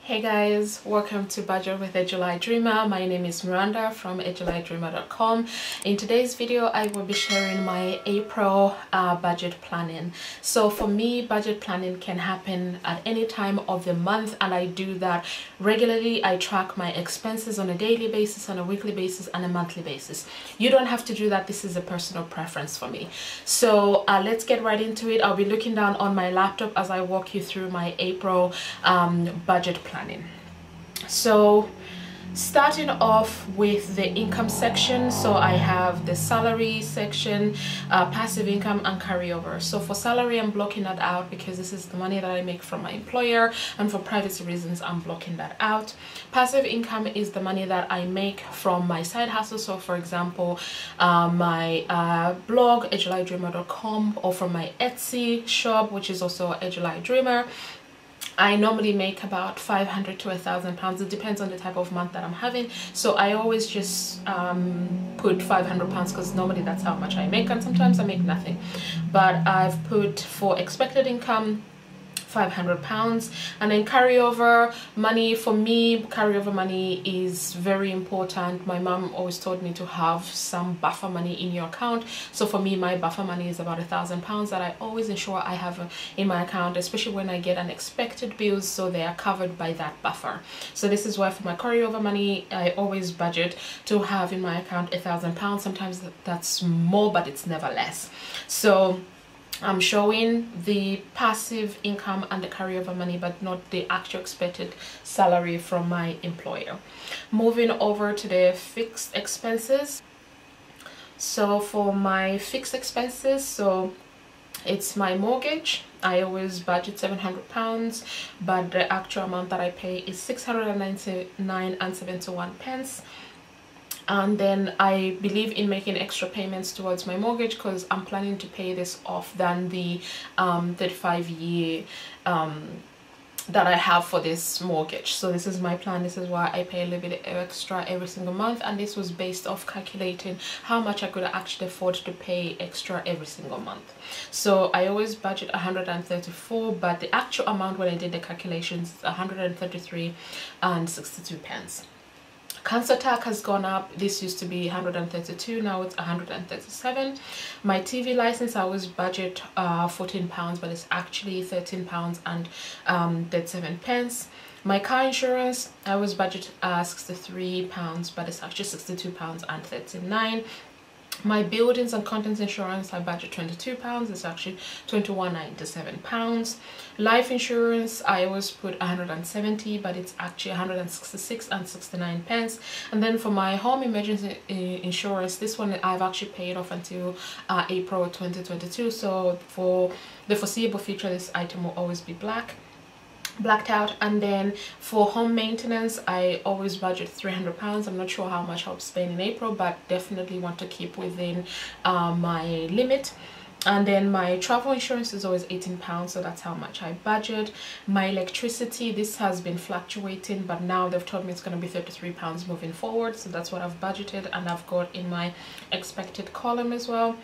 Hey guys, welcome to Budget with a July Dreamer. My name is Miranda from ajulidreamer.com. In today's video, I will be sharing my April budget planning. So for me, budget planning can happen at any time of the month, and I do that regularly. I track my expenses on a daily basis, on a weekly basis, and a monthly basis. You don't have to do that. This is a personal preference for me. So let's get right into it. I'll be looking down on my laptop as I walk you through my April budget planning. So starting off with the income section, so I have the salary section, passive income, and carryover. So for salary, I'm blocking that out because this is the money that I make from my employer, and for privacy reasons I'm blocking that out. Passive income is the money that I make from my side hustle, so for example my blog ajulidreamer.com, or from my Etsy shop, which is also a July Dreamer. I normally make about 500 to 1,000 pounds. It depends on the type of month that I'm having. So I always just put 500 pounds because normally that's how much I make, and sometimes I make nothing. But I've put for expected income 500 pounds, and then carryover money. For me, carryover money is very important. My mom always told me to have some buffer money in your account. So for me, my buffer money is about 1,000 pounds that I always ensure I have in my account, especially when I get unexpected bills, so they are covered by that buffer. So this is why for my carryover money, I always budget to have in my account 1,000 pounds. Sometimes that's more, but it's never less. So I'm showing the passive income and the carryover money, but not the actual expected salary from my employer. Moving over to the fixed expenses. So for my fixed expenses, so it's my mortgage. I always budget 700 pounds, but the actual amount that I pay is 699.71 pence. And then I believe in making extra payments towards my mortgage because I'm planning to pay this off than the 35-year that I have for this mortgage. So this is my plan. This is why I pay a little bit extra every single month, and this was based off calculating how much I could actually afford to pay extra every single month. So I always budget 134, but the actual amount when I did the calculations is 133.62 pence. Council tax has gone up. This used to be 132, now it's 137. My TV license, I always budget 14 pounds, but it's actually 13 pounds and 37 pence. My car insurance, I always budget 63 pounds, but it's actually 62 pounds and 39. My buildings and contents insurance, I budget 22 pounds. It's actually 21.97 pounds. Life insurance, I always put 170, but it's actually 166.69 pence. And then for my home emergency insurance, this one I've actually paid off until April 2022. So for the foreseeable future, this item will always be blacked out. And then for home maintenance, I always budget 300 pounds. I'm not sure how much I'll spend in April, but definitely want to keep within my limit. And then my travel insurance is always 18 pounds, so that's how much I budget. My electricity, this has been fluctuating, but now they've told me it's going to be 33 pounds moving forward, so that's what I've budgeted, and I've got in my expected column as well.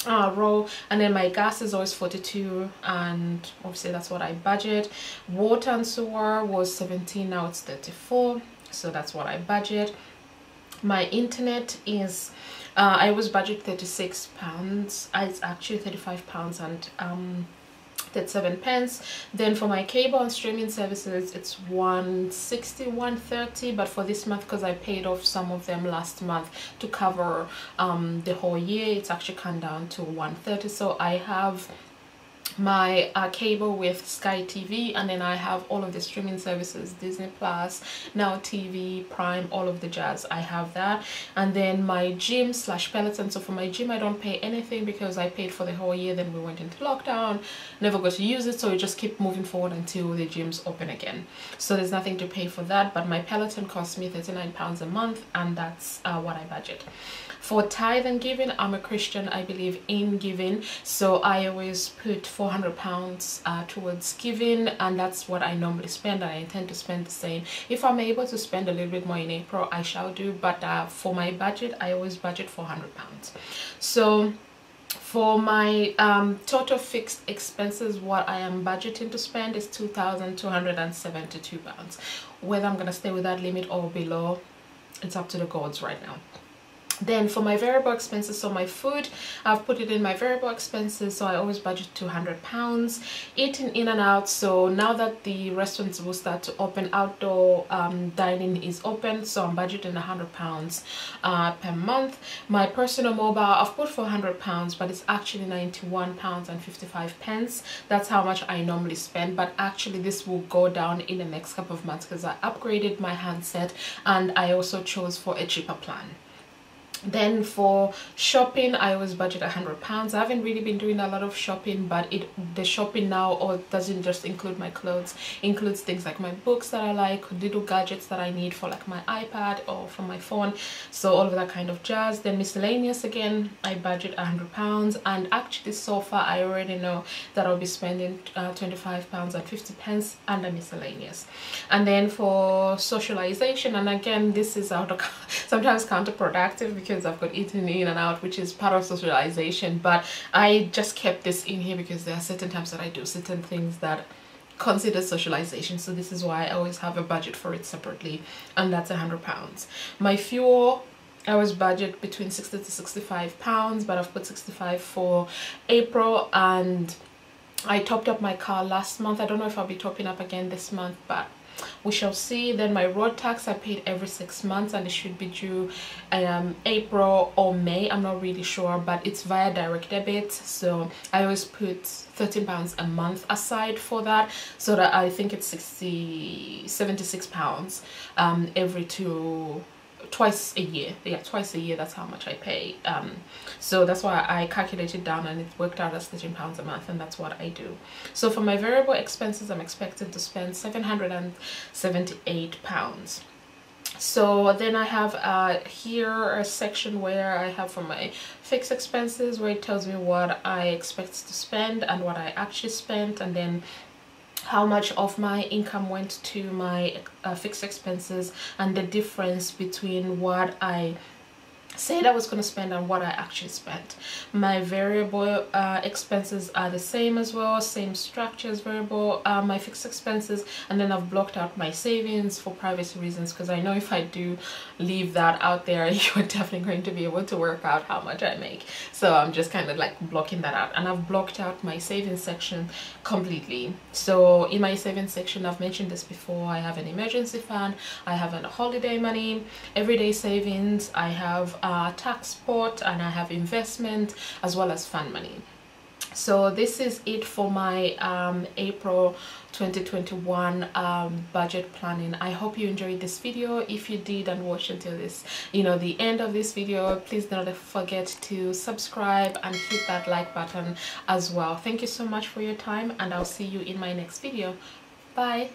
Row. And then my gas is always 42, and obviously that's what I budget. Water and sewer was 17, now it's 34, so that's what I budget. My internet is I always budget 36 pounds. It's actually 35 pounds and 37 pence. Then for my cable and streaming services, it's 160, 130, but for this month, because I paid off some of them last month to cover the whole year, it's actually come down to 130. So I have my cable with Sky TV, and then I have all of the streaming services, Disney Plus, Now TV, Prime, all of the jazz. I have that. And then my gym / Peloton. So for my gym, I don't pay anything because I paid for the whole year, then we went into lockdown, never got to use it, so we just keep moving forward until the gyms open again. So there's nothing to pay for that. But my Peloton costs me 39 pounds a month, and that's what I budget. For tithe and giving, I'm a Christian. I believe in giving, so I always put 400 pounds towards giving, and that's what I normally spend, and I intend to spend the same. If I'm able to spend a little bit more in April, I shall do, but for my budget, I always budget 400 pounds. So For my total fixed expenses, what I am budgeting to spend is £2,272. Whether I'm gonna stay with that limit or below, it's up to the gods right now. Then for my variable expenses, so my food, I've put it in my variable expenses, so I always budget £200. Eating in and out, so now that the restaurants will start to open, outdoor dining is open, so I'm budgeting £100 per month. My personal mobile, I've put £400, but it's actually £91.55. That's how much I normally spend, but actually this will go down in the next couple of months because I upgraded my handset and I also chose for a cheaper plan. Then for shopping, I always budget £100. I haven't really been doing a lot of shopping, but the shopping now doesn't just include my clothes, includes things like my books that I like, little gadgets that I need for like my iPad or from my phone, so all of that kind of jazz. Then miscellaneous, again I budget £100, and actually so far I already know that I'll be spending £25.50 under miscellaneous. And then for socialization, and again this is sometimes counterproductive because I've got eating in and out, which is part of socialization, but I just kept this in here because there are certain times that I do certain things that consider socialization, so this is why I always have a budget for it separately, and that's £100. My fuel, I always budget between £60 to £65, but I've put 65 for April, and I topped up my car last month. I don't know if I'll be topping up again this month, but we shall see. Then my road tax, I paid every 6 months, and it should be due April or May, I'm not really sure, but it's via direct debit, so I always put £13 a month aside for that, so that I think it's £76 twice a year. Yeah, twice a year, that's how much I pay. So that's why I calculated down, and it worked out as £13 a month, and that's what I do. So for my variable expenses, I'm expected to spend £778. So then I have here a section where I have for my fixed expenses, where it tells me what I expect to spend and what I actually spent, and then how much of my income went to my fixed expenses, and the difference between what I said I was going to spend and what I actually spent. My variable expenses are the same as well, same structure as variable, my fixed expenses, and then I've blocked out my savings for privacy reasons, because I know if I do leave that out there, you're definitely going to be able to work out how much I make. So I'm just kind of like blocking that out, and I've blocked out my savings section completely. So in my savings section, I've mentioned this before, I have an emergency fund, I have a holiday money, everyday savings, I have tax pot, and I have investment as well as fund money. So this is it for my April 2021 budget planning. I hope you enjoyed this video. If you did and watched until this, the end of this video, please don't forget to subscribe and hit that like button as well. Thank you so much for your time, and I'll see you in my next video. Bye.